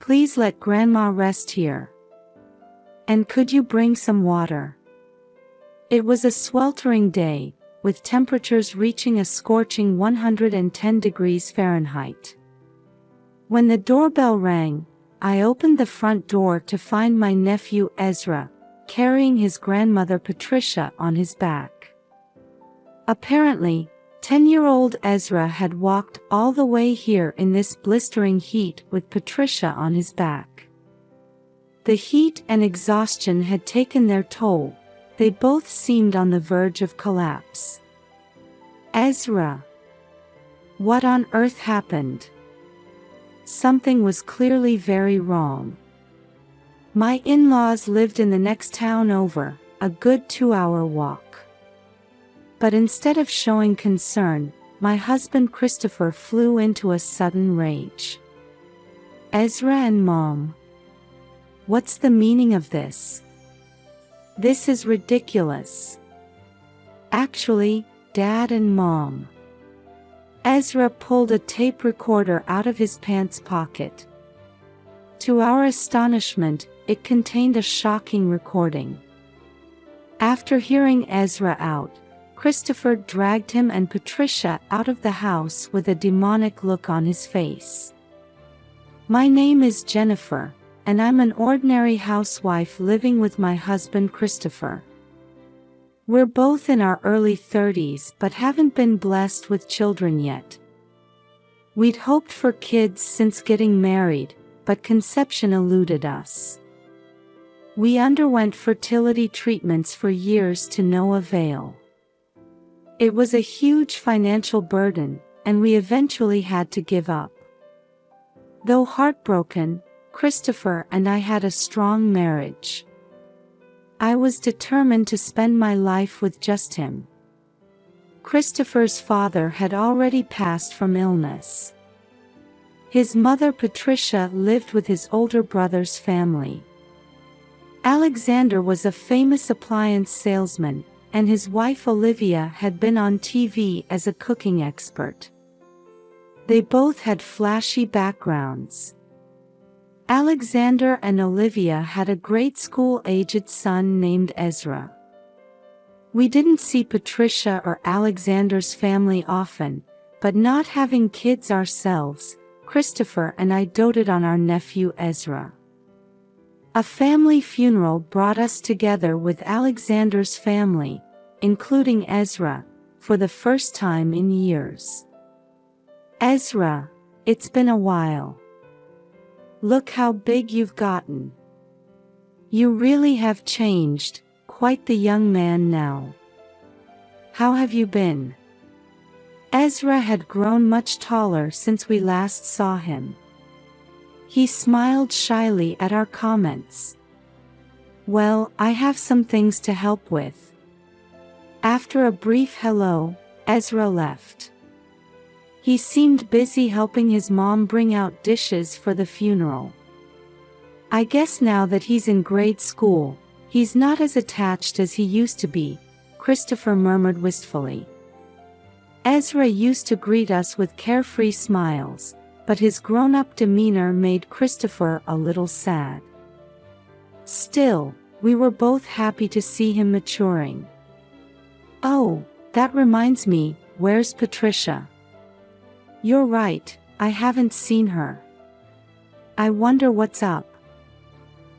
Please let Grandma rest here. And could you bring some water? It was a sweltering day, with temperatures reaching a scorching 110 degrees Fahrenheit. When the doorbell rang, I opened the front door to find my nephew Ezra, carrying his grandmother Patricia on his back. Apparently, 10-year-old Ezra had walked all the way here in this blistering heat with Patricia on his back. The heat and exhaustion had taken their toll. They both seemed on the verge of collapse. Ezra. What on earth happened? Something was clearly very wrong. My in-laws lived in the next town over, a good 2-hour walk. But instead of showing concern, my husband Christopher flew into a sudden rage. Ezra and Mom. What's the meaning of this? This is ridiculous. Actually, Dad and Mom. Ezra pulled a tape recorder out of his pants pocket. To our astonishment, it contained a shocking recording. After hearing Ezra out, Christopher dragged him and Patricia out of the house with a demonic look on his face. My name is Jennifer, and I'm an ordinary housewife living with my husband Christopher. We're both in our early 30s but haven't been blessed with children yet. We'd hoped for kids since getting married, but conception eluded us. We underwent fertility treatments for years to no avail. It was a huge financial burden, and we eventually had to give up. Though heartbroken, Christopher and I had a strong marriage. I was determined to spend my life with just him. Christopher's father had already passed from illness. His mother Patricia lived with his older brother's family. Alexander was a famous appliance salesman, and his wife Olivia had been on TV as a cooking expert. They both had flashy backgrounds. Alexander and Olivia had a grade school-aged son named Ezra. We didn't see Patricia or Alexander's family often, but not having kids ourselves, Christopher and I doted on our nephew Ezra. A family funeral brought us together with Alexander's family, including Ezra, for the first time in years. Ezra, it's been a while. Look how big you've gotten. You really have changed, quite the young man now. How have you been? Ezra had grown much taller since we last saw him. He smiled shyly at our comments. Well, I have some things to help with. After a brief hello, Ezra left. He seemed busy helping his mom bring out dishes for the funeral. I guess now that he's in grade school, he's not as attached as he used to be, Christopher murmured wistfully. Ezra used to greet us with carefree smiles, but his grown-up demeanor made Christopher a little sad. Still, we were both happy to see him maturing. Oh, that reminds me, where's Patricia? You're right, I haven't seen her. I wonder what's up.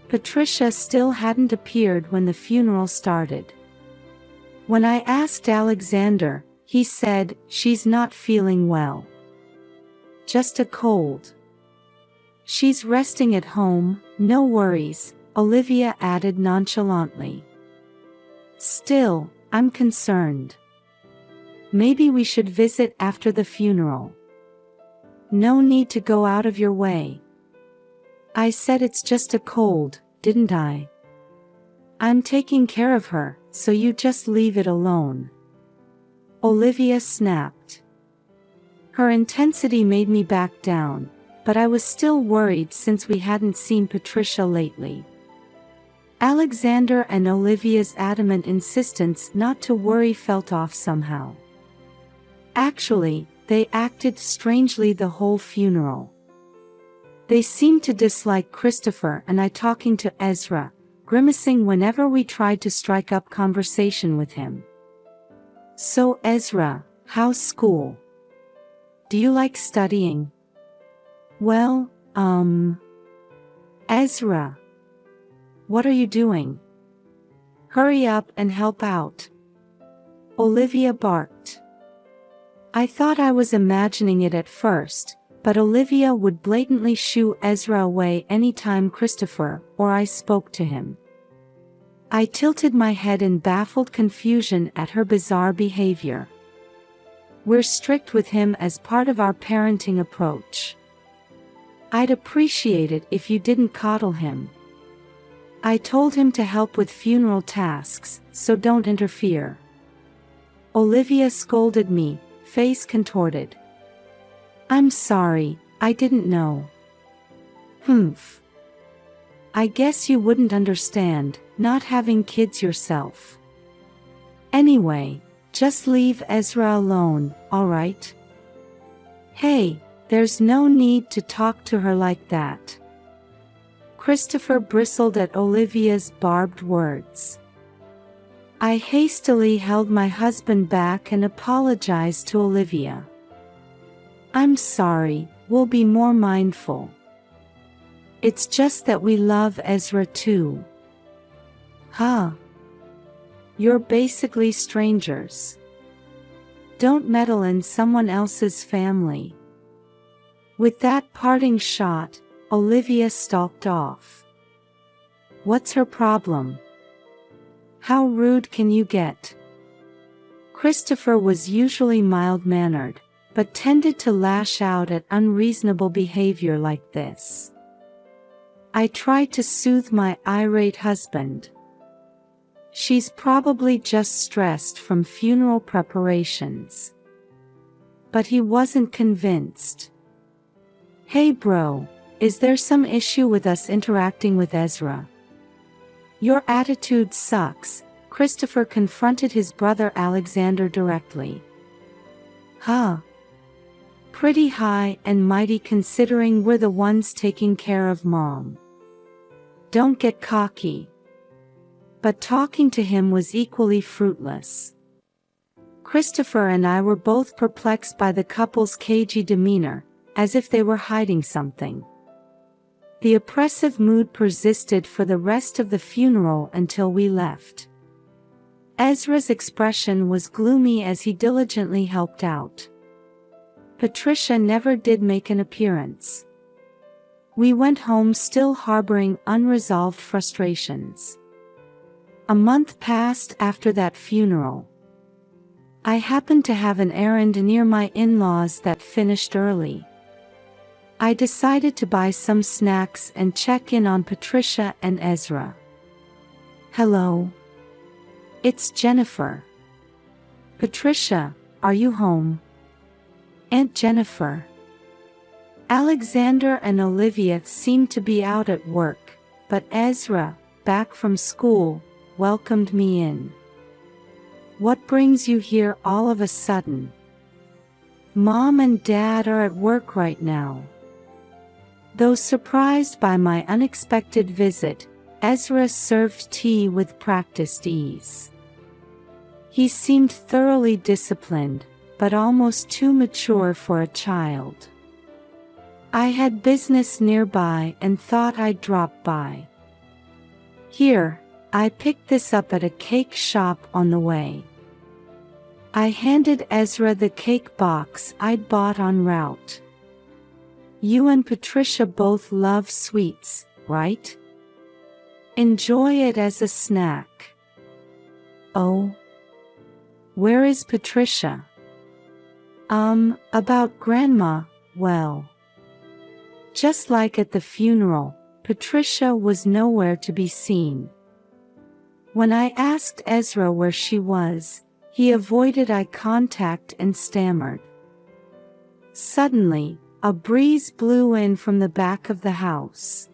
Patricia still hadn't appeared when the funeral started. When I asked Alexander, he said, she's not feeling well. Just a cold. She's resting at home, no worries, Olivia added nonchalantly. Still, I'm concerned. Maybe we should visit after the funeral. No need to go out of your way. I said it's just a cold, didn't I? I'm taking care of her, so you just leave it alone. Olivia snapped. Her intensity made me back down, but I was still worried since we hadn't seen Patricia lately. Alexander and Olivia's adamant insistence not to worry felt off somehow. Actually, they acted strangely the whole funeral. They seemed to dislike Christopher and I talking to Ezra, grimacing whenever we tried to strike up conversation with him. So Ezra, how's school? Do you like studying? Well, Ezra. What are you doing? Hurry up and help out. Olivia barked. I thought I was imagining it at first, but Olivia would blatantly shoo Ezra away anytime Christopher or I spoke to him. I tilted my head in baffled confusion at her bizarre behavior. We're strict with him as part of our parenting approach. I'd appreciate it if you didn't coddle him. I told him to help with funeral tasks, so don't interfere. Olivia scolded me, face contorted. I'm sorry, I didn't know. Humph. I guess you wouldn't understand, not having kids yourself. Anyway, just leave Ezra alone, alright? Hey, there's no need to talk to her like that. Christopher bristled at Olivia's barbed words. I hastily held my husband back and apologized to Olivia. I'm sorry, we'll be more mindful. It's just that we love Ezra too. Huh? You're basically strangers. Don't meddle in someone else's family. With that parting shot, Olivia stalked off. What's her problem? How rude can you get? Christopher was usually mild-mannered, but tended to lash out at unreasonable behavior like this. I tried to soothe my irate husband. She's probably just stressed from funeral preparations. But he wasn't convinced. Hey bro, is there some issue with us interacting with Ezra? Your attitude sucks, Christopher confronted his brother Alexander directly. Huh? Pretty high and mighty considering we're the ones taking care of Mom. Don't get cocky. But talking to him was equally fruitless. Christopher and I were both perplexed by the couple's cagey demeanor, as if they were hiding something. The oppressive mood persisted for the rest of the funeral until we left. Ezra's expression was gloomy as he diligently helped out. Patricia never did make an appearance. We went home still harboring unresolved frustrations. A month passed after that funeral. I happened to have an errand near my in-laws that finished early. I decided to buy some snacks and check in on Patricia and Ezra. Hello. It's Jennifer. Patricia, are you home? Aunt Jennifer. Alexander and Olivia seemed to be out at work, but Ezra, back from school, welcomed me in. What brings you here all of a sudden? Mom and Dad are at work right now. Though surprised by my unexpected visit, Ezra served tea with practiced ease. He seemed thoroughly disciplined, but almost too mature for a child. I had business nearby and thought I'd drop by. Here, I picked this up at a cake shop on the way. I handed Ezra the cake box I'd bought en route. You and Patricia both love sweets, right? Enjoy it as a snack. Oh? Where is Patricia? About Grandma, well. Just like at the funeral, Patricia was nowhere to be seen. When I asked Ezra where she was, he avoided eye contact and stammered. Suddenly, a breeze blew in from the back of the house.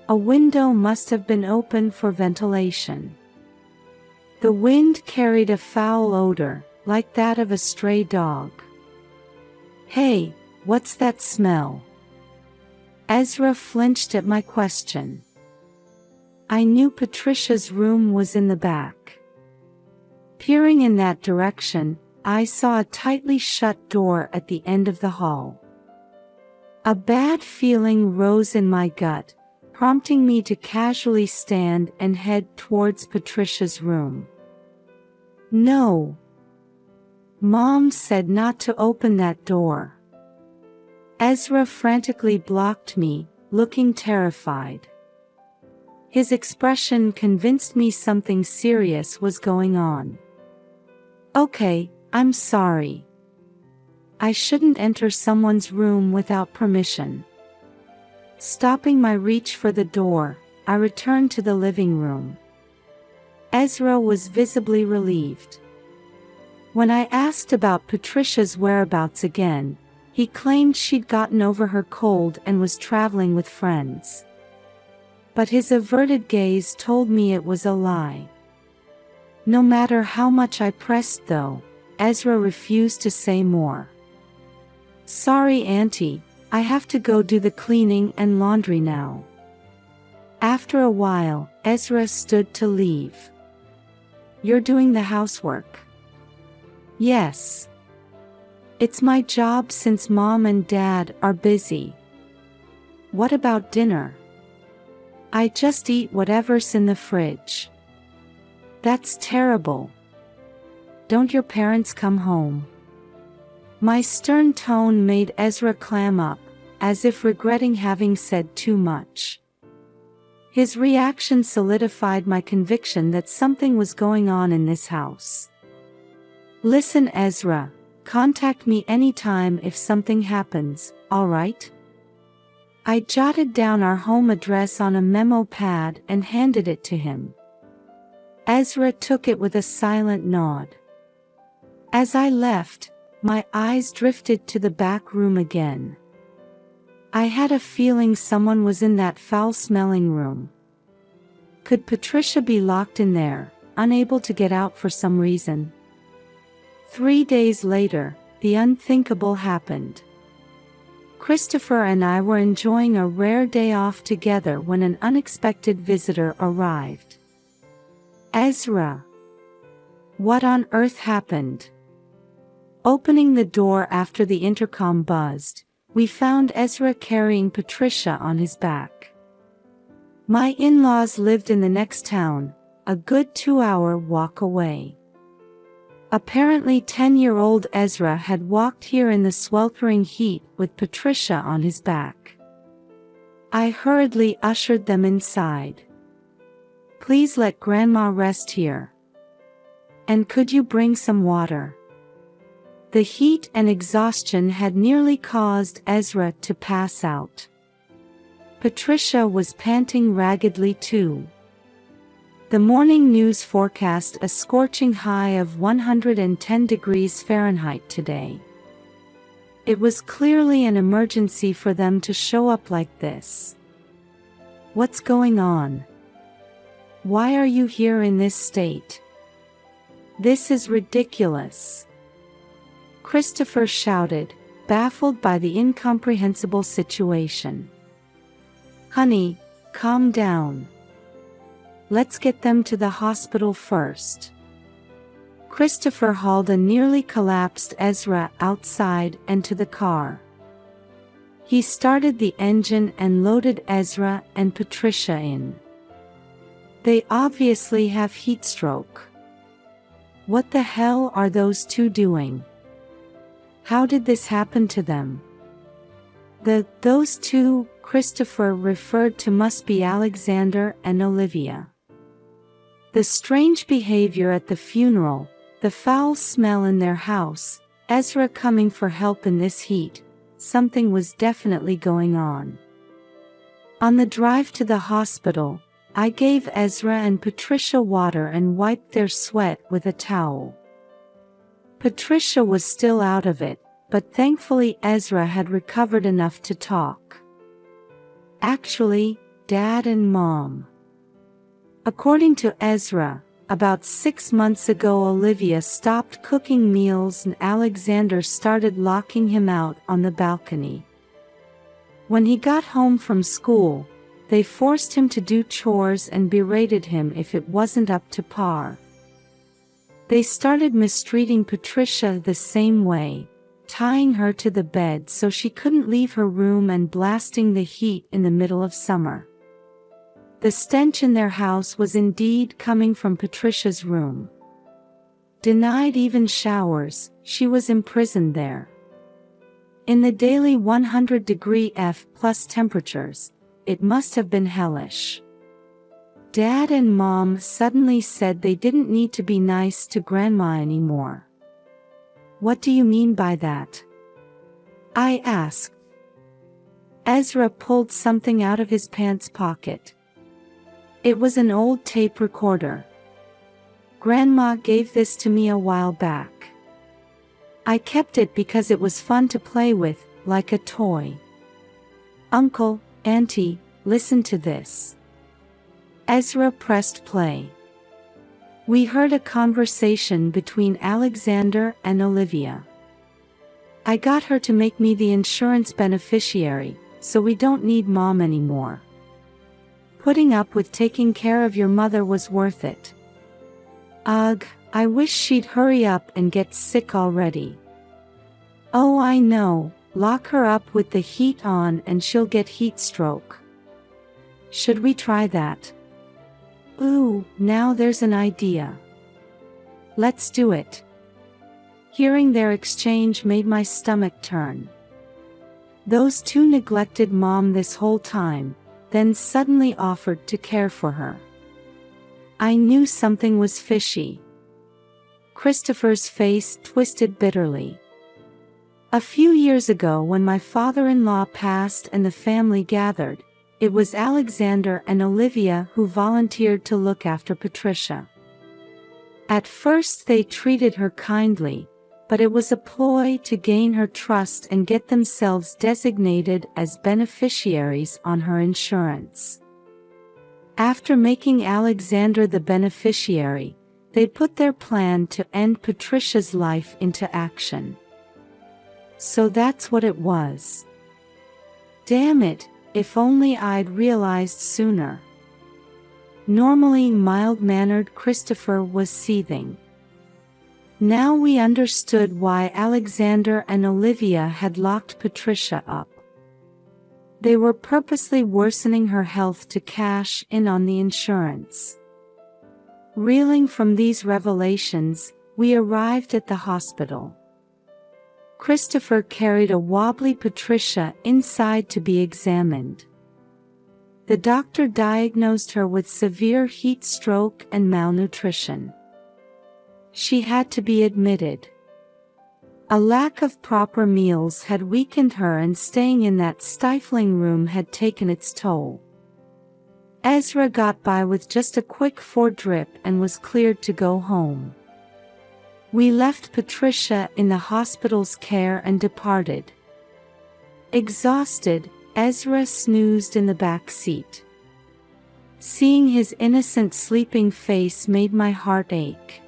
A window must have been open for ventilation. The wind carried a foul odor, like that of a stray dog. Hey, what's that smell? Ezra flinched at my question. I knew Patricia's room was in the back. Peering in that direction, I saw a tightly shut door at the end of the hall. A bad feeling rose in my gut, prompting me to casually stand and head towards Patricia's room. No. Mom said not to open that door. Ezra frantically blocked me, looking terrified. His expression convinced me something serious was going on. Okay, I'm sorry. I shouldn't enter someone's room without permission. Stopping my reach for the door, I returned to the living room. Ezra was visibly relieved. When I asked about Patricia's whereabouts again, he claimed she'd gotten over her cold and was traveling with friends. But his averted gaze told me it was a lie. No matter how much I pressed though, Ezra refused to say more. Sorry, Auntie, I have to go do the cleaning and laundry now. After a while, Ezra stood to leave. You're doing the housework? Yes. It's my job since Mom and Dad are busy. What about dinner? I just eat whatever's in the fridge. That's terrible. Don't your parents come home? My stern tone made Ezra clam up, as if regretting having said too much. His reaction solidified my conviction that something was going on in this house. Listen, Ezra, contact me anytime if something happens, all right? I jotted down our home address on a memo pad and handed it to him. Ezra took it with a silent nod. As I left, my eyes drifted to the back room again. I had a feeling someone was in that foul-smelling room. Could Patricia be locked in there, unable to get out for some reason? 3 days later, the unthinkable happened. Christopher and I were enjoying a rare day off together when an unexpected visitor arrived. Ezra. What on earth happened? Opening the door after the intercom buzzed, we found Ezra carrying Patricia on his back. My in-laws lived in the next town, a good 2-hour walk away. Apparently 10-year-old Ezra had walked here in the sweltering heat with Patricia on his back. I hurriedly ushered them inside. Please let Grandma rest here. And could you bring some water? The heat and exhaustion had nearly caused Ezra to pass out. Patricia was panting raggedly too. The morning news forecast a scorching high of 110 degrees Fahrenheit today. It was clearly an emergency for them to show up like this. What's going on? Why are you here in this state? This is ridiculous. Christopher shouted, baffled by the incomprehensible situation. Honey, calm down. Let's get them to the hospital first. Christopher hauled a nearly collapsed Ezra outside and to the car. He started the engine and loaded Ezra and Patricia in. They obviously have heat stroke. What the hell are those two doing? How did this happen to them? Those two, Christopher referred to, must be Alexander and Olivia. The strange behavior at the funeral, the foul smell in their house, Ezra coming for help in this heat, something was definitely going on. On the drive to the hospital, I gave Ezra and Patricia water and wiped their sweat with a towel. Patricia was still out of it, but thankfully Ezra had recovered enough to talk. Actually, Dad and Mom. According to Ezra, about 6 months ago Olivia stopped cooking meals and Alexander started locking him out on the balcony. When he got home from school, they forced him to do chores and berated him if it wasn't up to par. They started mistreating Patricia the same way, tying her to the bed so she couldn't leave her room and blasting the heat in the middle of summer. The stench in their house was indeed coming from Patricia's room. Denied even showers, she was imprisoned there. In the daily 100-degree F+ temperatures, it must have been hellish. Dad and Mom suddenly said they didn't need to be nice to Grandma anymore. "What do you mean by that?" I asked. Ezra pulled something out of his pants pocket. It was an old tape recorder. "Grandma gave this to me a while back. I kept it because it was fun to play with, like a toy. Uncle, Auntie, listen to this." Ezra pressed play. We heard a conversation between Alexander and Olivia. "I got her to make me the insurance beneficiary, so we don't need Mom anymore. Putting up with taking care of your mother was worth it. Ugh, I wish she'd hurry up and get sick already." "Oh, I know, lock her up with the heat on and she'll get heat stroke. Should we try that?" "Ooh, now there's an idea. Let's do it." Hearing their exchange made my stomach turn. Those two neglected Mom this whole time, then suddenly offered to care for her. I knew something was fishy. Christopher's face twisted bitterly. A few years ago when my father-in-law passed and the family gathered, it was Alexander and Olivia who volunteered to look after Patricia. At first they treated her kindly, but it was a ploy to gain her trust and get themselves designated as beneficiaries on her insurance. After making Alexander the beneficiary, they put their plan to end Patricia's life into action. So that's what it was. Damn it, if only I'd realized sooner. Normally mild-mannered Christopher was seething. Now we understood why Alexander and Olivia had locked Patricia up. They were purposely worsening her health to cash in on the insurance. Reeling from these revelations, we arrived at the hospital. Christopher carried a wobbly Patricia inside to be examined. The doctor diagnosed her with severe heat stroke and malnutrition. She had to be admitted. A lack of proper meals had weakened her and staying in that stifling room had taken its toll. Ezra got by with just a quick 4-drip and was cleared to go home. We left Patricia in the hospital's care and departed. Exhausted, Ezra snoozed in the back seat. Seeing his innocent sleeping face made my heart ache.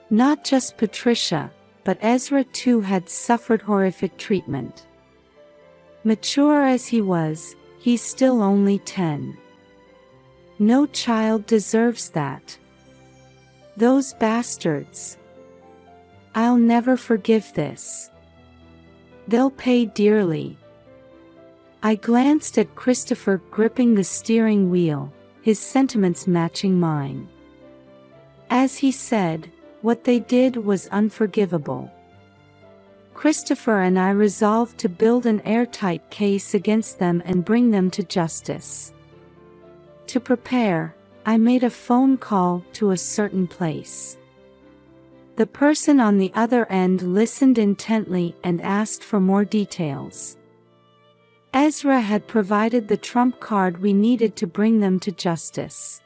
Not just Patricia, but Ezra too had suffered horrific treatment. Mature as he was, he's still only 10. No child deserves that. Those bastards. I'll never forgive this. They'll pay dearly. I glanced at Christopher gripping the steering wheel, his sentiments matching mine. As he said, what they did was unforgivable. Christopher and I resolved to build an airtight case against them and bring them to justice. To prepare, I made a phone call to a certain place. The person on the other end listened intently and asked for more details. Ezra had provided the trump card we needed to bring them to justice.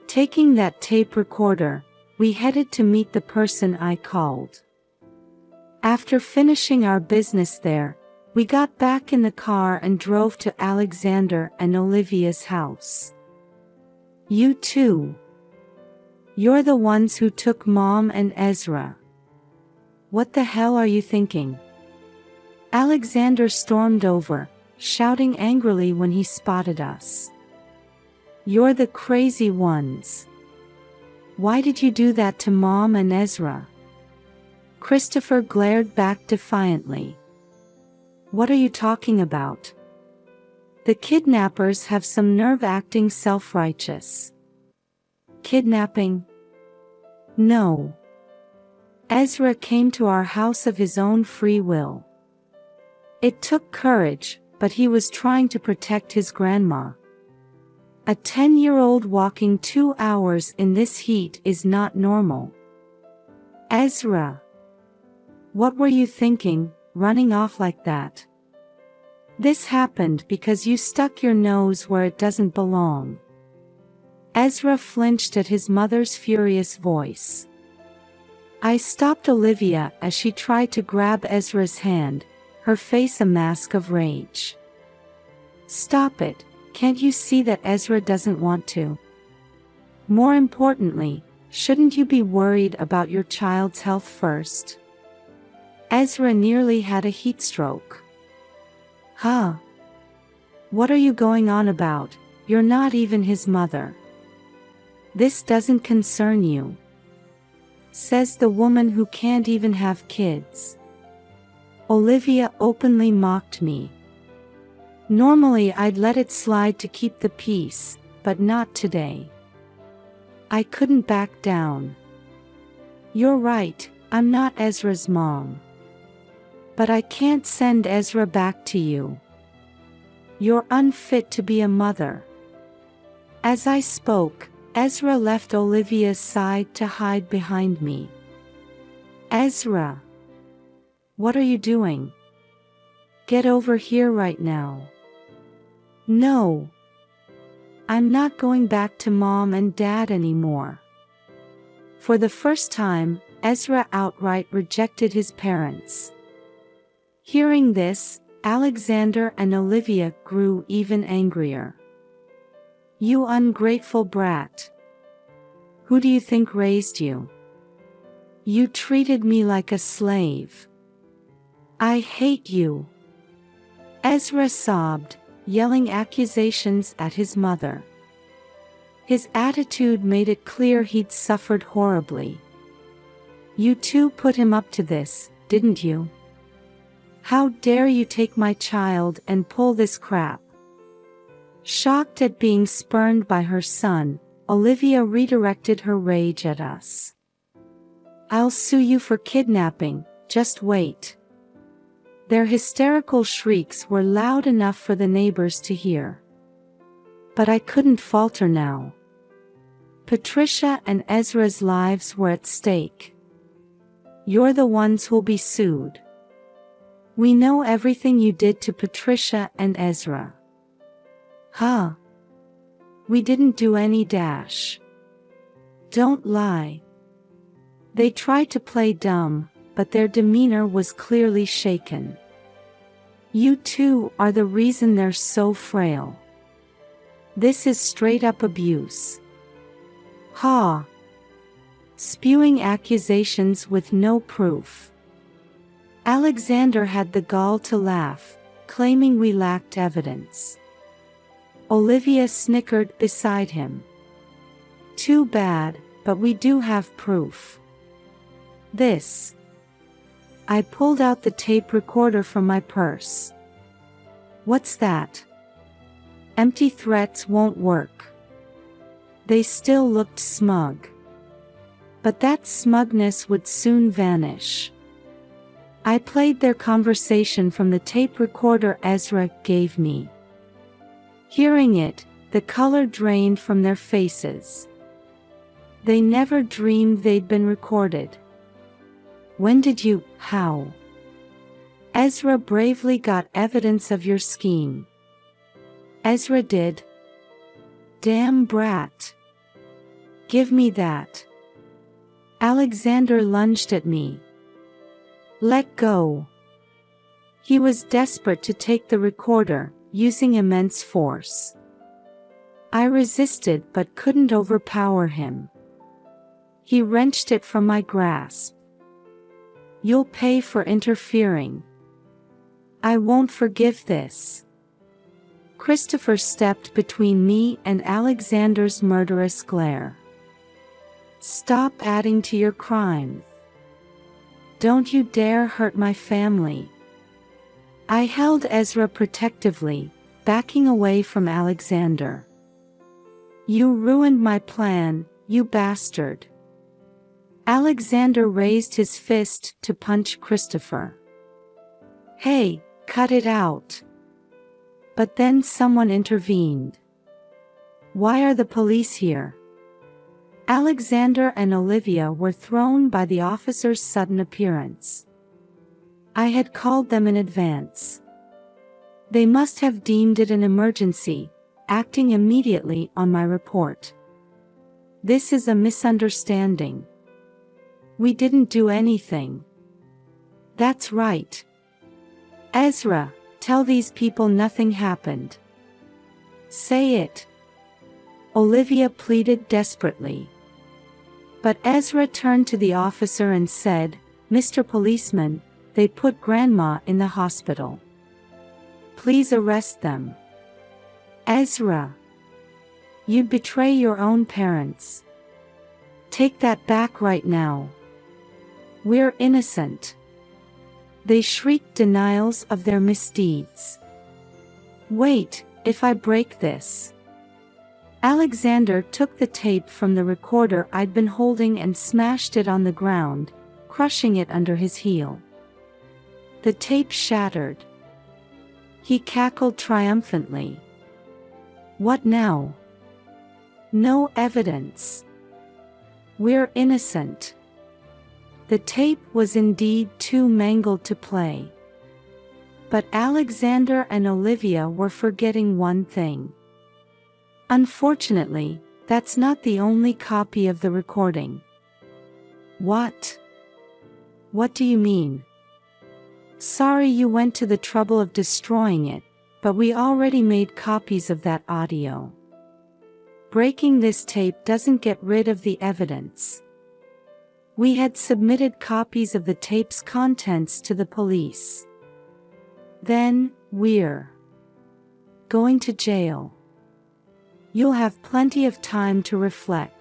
Taking that tape recorder, we headed to meet the person I called. After finishing our business there, we got back in the car and drove to Alexander and Olivia's house. "You too. You're the ones who took Mom and Ezra. What the hell are you thinking?" Alexander stormed over, shouting angrily when he spotted us. "You're the crazy ones. Why did you do that to Mom and Ezra?" Christopher glared back defiantly. "What are you talking about? The kidnappers have some nerve acting self-righteous." "Kidnapping? No. Ezra came to our house of his own free will. It took courage, but he was trying to protect his grandma. A 10-year-old walking 2 hours in this heat is not normal." "Ezra, what were you thinking, running off like that? This happened because you stuck your nose where it doesn't belong." Ezra flinched at his mother's furious voice. I stopped Olivia as she tried to grab Ezra's hand, her face a mask of rage. "Stop it, can't you see that Ezra doesn't want to? More importantly, shouldn't you be worried about your child's health first?" Ezra nearly had a heat stroke. "Huh? What are you going on about? You're not even his mother. This doesn't concern you," says the woman who can't even have kids. Olivia openly mocked me. Normally I'd let it slide to keep the peace, but not today. I couldn't back down. "You're right, I'm not Ezra's mom. But I can't send Ezra back to you. You're unfit to be a mother." As I spoke, Ezra left Olivia's side to hide behind me. "Ezra, what are you doing? Get over here right now." "No. I'm not going back to Mom and Dad anymore." For the first time, Ezra outright rejected his parents. Hearing this, Alexander and Olivia grew even angrier. "You ungrateful brat. Who do you think raised you? You treated me like a slave. I hate you." Ezra sobbed, yelling accusations at his mother. His attitude made it clear he'd suffered horribly. "You two put him up to this, didn't you? How dare you take my child and pull this crap?" Shocked at being spurned by her son, Olivia redirected her rage at us. "I'll sue you for kidnapping, just wait." Their hysterical shrieks were loud enough for the neighbors to hear. But I couldn't falter now. Patricia and Ezra's lives were at stake. "You're the ones who'll be sued. We know everything you did to Patricia and Ezra." "Huh? We didn't do any dash. Don't lie." They tried to play dumb, but their demeanor was clearly shaken. "You two are the reason they're so frail. This is straight-up abuse." "Ha!" Spewing accusations with no proof. Alexander had the gall to laugh, claiming we lacked evidence. Olivia snickered beside him. "Too bad, but we do have proof. This." I pulled out the tape recorder from my purse. "What's that?" Empty threats won't work. They still looked smug. But that smugness would soon vanish. I played their conversation from the tape recorder Ezra gave me. Hearing it, the color drained from their faces. They never dreamed they'd been recorded. "When did you, how?" "Ezra bravely got evidence of your scheme." "Ezra did? Damn brat. Give me that." Alexander lunged at me. "Let go." He was desperate to take the recorder, using immense force. I resisted but couldn't overpower him. He wrenched it from my grasp. "You'll pay for interfering. I won't forgive this." Christopher stepped between me and Alexander's murderous glare. "Stop adding to your crime. Don't you dare hurt my family." I held Ezra protectively, backing away from Alexander. "You ruined my plan, you bastard." Alexander raised his fist to punch Christopher. "Hey, cut it out." But then someone intervened. "Why are the police here?" Alexander and Olivia were thrown by the officer's sudden appearance. I had called them in advance. They must have deemed it an emergency, acting immediately on my report. "This is a misunderstanding. We didn't do anything." "That's right. Ezra, tell these people nothing happened." "Say it," Olivia pleaded desperately. But Ezra turned to the officer and said, "Mr. Policeman, they put Grandma in the hospital. Please arrest them." "Ezra, you'd betray your own parents. Take that back right now. We're innocent." They shrieked denials of their misdeeds. "Wait, if I break this." Alexander took the tape from the recorder I'd been holding and smashed it on the ground, crushing it under his heel. The tape shattered. He cackled triumphantly. "What now? No evidence. We're innocent." The tape was indeed too mangled to play. But Alexander and Olivia were forgetting one thing. Unfortunately, that's not the only copy of the recording. "What? What do you mean?" "Sorry you went to the trouble of destroying it, but we already made copies of that audio. Breaking this tape doesn't get rid of the evidence. We had submitted copies of the tape's contents to the police. Then, we're going to jail. You'll have plenty of time to reflect."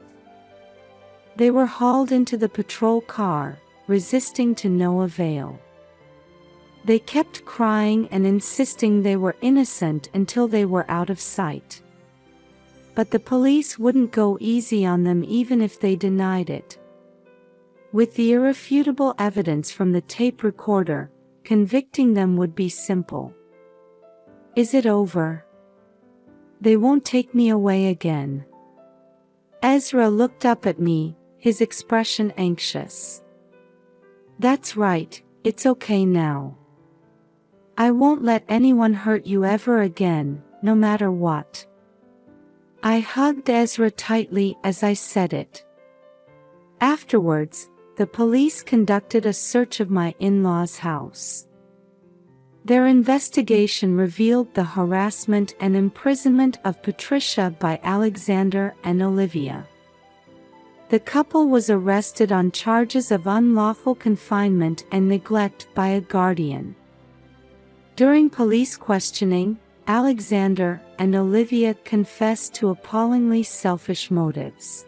They were hauled into the patrol car, resisting to no avail. They kept crying and insisting they were innocent until they were out of sight. But the police wouldn't go easy on them even if they denied it. With the irrefutable evidence from the tape recorder, convicting them would be simple. "Is it over? They won't take me away again." Ezra looked up at me, his expression anxious. "That's right, it's okay now. I won't let anyone hurt you ever again, no matter what." I hugged Ezra tightly as I said it. Afterwards, the police conducted a search of my in-laws' house. Their investigation revealed the harassment and imprisonment of Patricia by Alexander and Olivia. The couple was arrested on charges of unlawful confinement and neglect by a guardian. During police questioning, Alexander and Olivia confessed to appallingly selfish motives.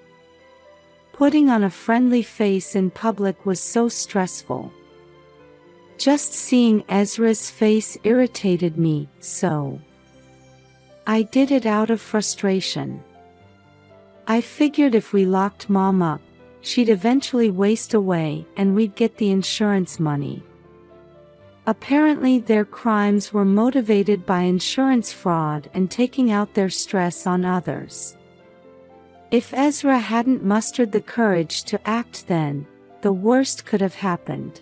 Putting on a friendly face in public was so stressful. Just seeing Ezra's face irritated me so. I did it out of frustration. I figured if we locked Mom up, she'd eventually waste away and we'd get the insurance money. Apparently their crimes were motivated by insurance fraud and taking out their stress on others. If Ezra hadn't mustered the courage to act then, the worst could have happened.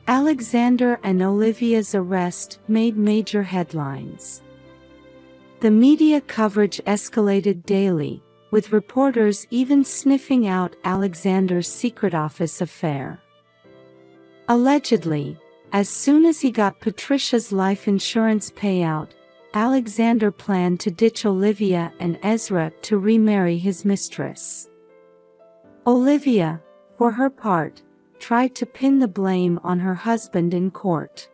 Alexander and Olivia's arrest made major headlines. The media coverage escalated daily, with reporters even sniffing out Alexander's secret office affair. Allegedly, as soon as he got Patricia's life insurance payout, Alexander planned to ditch Olivia and Ezra to remarry his mistress. Olivia, for her part, tried to pin the blame on her husband in court.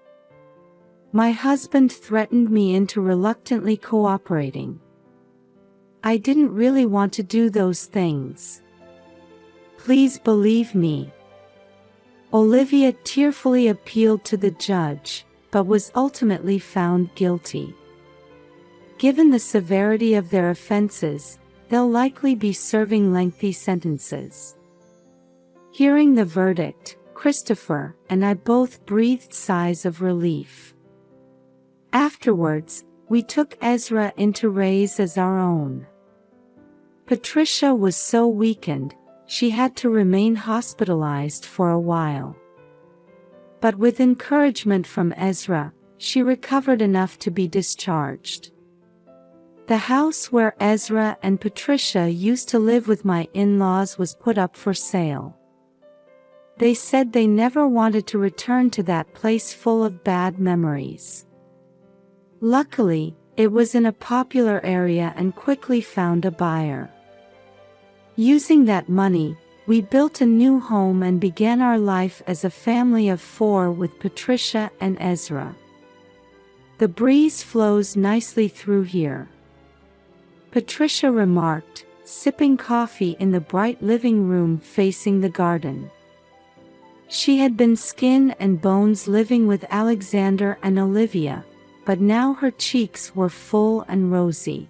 My husband threatened me into reluctantly cooperating. I didn't really want to do those things. Please believe me. Olivia tearfully appealed to the judge, but was ultimately found guilty. Given the severity of their offenses, they'll likely be serving lengthy sentences. Hearing the verdict, Christopher and I both breathed sighs of relief. Afterwards, we took Ezra in to raise as our own. Patricia was so weakened, she had to remain hospitalized for a while. But with encouragement from Ezra, she recovered enough to be discharged. The house where Ezra and Patricia used to live with my in-laws was put up for sale. They said they never wanted to return to that place full of bad memories. Luckily, it was in a popular area and quickly found a buyer. Using that money, we built a new home and began our life as a family of 4 with Patricia and Ezra. The breeze flows nicely through here, Patricia remarked, sipping coffee in the bright living room facing the garden. She had been skin and bones living with Alexander and Olivia, but now her cheeks were full and rosy.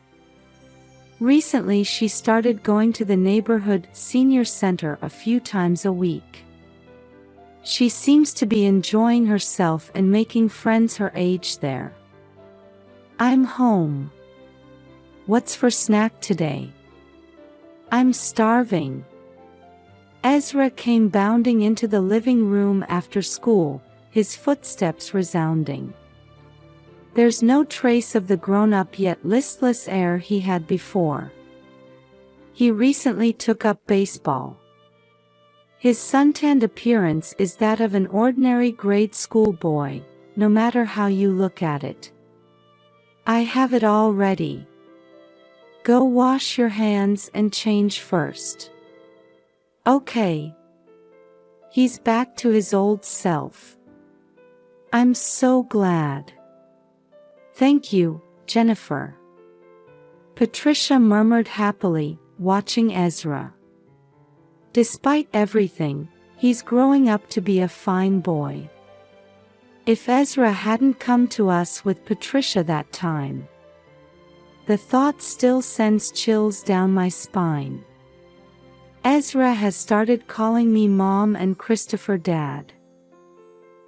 Recently she started going to the neighborhood senior center a few times a week. She seems to be enjoying herself and making friends her age there. I'm home. What's for snack today? I'm starving. Ezra came bounding into the living room after school, his footsteps resounding. There's no trace of the grown-up yet listless air he had before. He recently took up baseball. His suntanned appearance is that of an ordinary grade school boy, no matter how you look at it. I have it all ready. Go wash your hands and change first. Okay. He's back to his old self. I'm so glad. Thank you, Jennifer. Patricia murmured happily, watching Ezra. Despite everything, he's growing up to be a fine boy. If Ezra hadn't come to us with Patricia that time. The thought still sends chills down my spine. Ezra has started calling me Mom and Christopher Dad.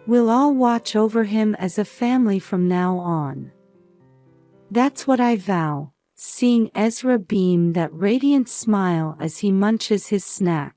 We'll all watch over him as a family from now on. That's what I vow, seeing Ezra beam that radiant smile as he munches his snack.